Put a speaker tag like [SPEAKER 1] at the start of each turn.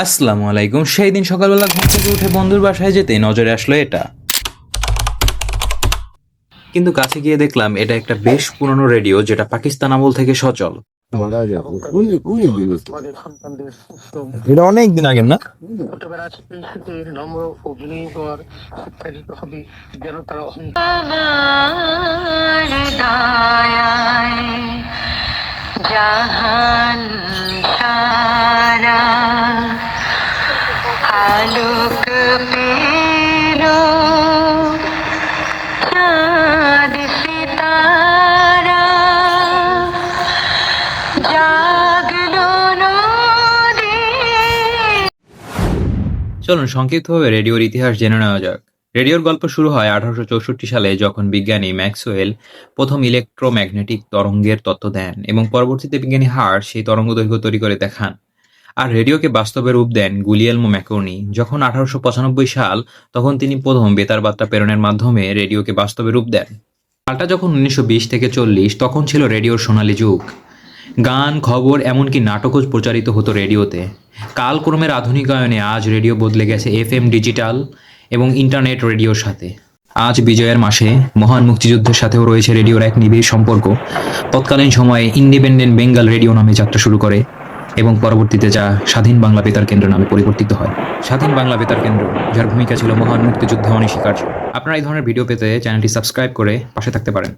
[SPEAKER 1] আসসালামু আলাইকুম। সেই দিন সকালবেলা ঘুম থেকে উঠে বন্ধুর বাসায় যেতে নজরে আসলো এটা, কিন্তু কাছে গিয়ে দেখলাম এটা একটা বেশ পুরনো রেডিও যেটা পাকিস্তান আমল থেকে সচল।
[SPEAKER 2] বলা যাবে কোন জিনিস
[SPEAKER 3] আমাদের সন্তানদের সুস্থ
[SPEAKER 2] এটা অনেক দিন আগের না
[SPEAKER 3] ছোটবেলা থেকে থেকে নম্র ও বিনয়ী শিক্ষা দিতে হবে যেন তারা
[SPEAKER 4] আমার দয়ায় জাহান সারা আলোক পেলো চাঁদ সিতারা জাগলো নদী।
[SPEAKER 1] চলুন সংক্ষিপ্তভাবে রেডিওর ইতিহাস জেনে নেওয়া যাক। রেডিওর গল্প শুরু হয় 1864 সালে, যখন বিজ্ঞানী ম্যাক্সওয়েল প্রথম ইলেকট্রোম্যাগনেটিক তরঙ্গের তত্ত্ব দেন এবং পরবর্তীতে বিজ্ঞানী হার্শ সেই তরঙ্গ দৈর্ঘ্য তৈরি করে দেখান। আর রেডিওকে বাস্তবে রূপ দেন গুলিয়েলমো ম্যাকর্নি যখন 1895 সাল, তখন তিনি প্রথম বেতার বার্তা প্রেরণের মাধ্যমে রেডিওকে বাস্তবে রূপ দেন। সালটা যখন 1920 থেকে 40, তখন ছিল রেডিওর সোনালী যুগ। গান, খবর, এমনকি নাটকও প্রচারিত হতো রেডিওতে। কালক্রমের আধুনিকায়নে আজ রেডিও বদলে গেছে এফএম, ডিজিটাল এবং ইন্টারনেট রেডিওর সাথে। আজ বিজয়ের মাসে মহান মুক্তিযুদ্ধের সাথেও রয়েছে রেডিওর এক নিবিড় সম্পর্ক। তৎকালীন সময়ে ইন্ডিপেন্ডেন্ট বেঙ্গল রেডিও নামে যাত্রা শুরু করে এবং পরবর্তীতে যা স্বাধীন বাংলা বেতার কেন্দ্র নামে পরিবর্তিত হয়। স্বাধীন বাংলা বেতার কেন্দ্র, যার ভূমিকা ছিল মহান মুক্তিযুদ্ধে অনস্বীকার্য। আপনারা এই ধরনের ভিডিও পেতে চ্যানেলটি সাবস্ক্রাইব করে পাশে থাকতে পারেন।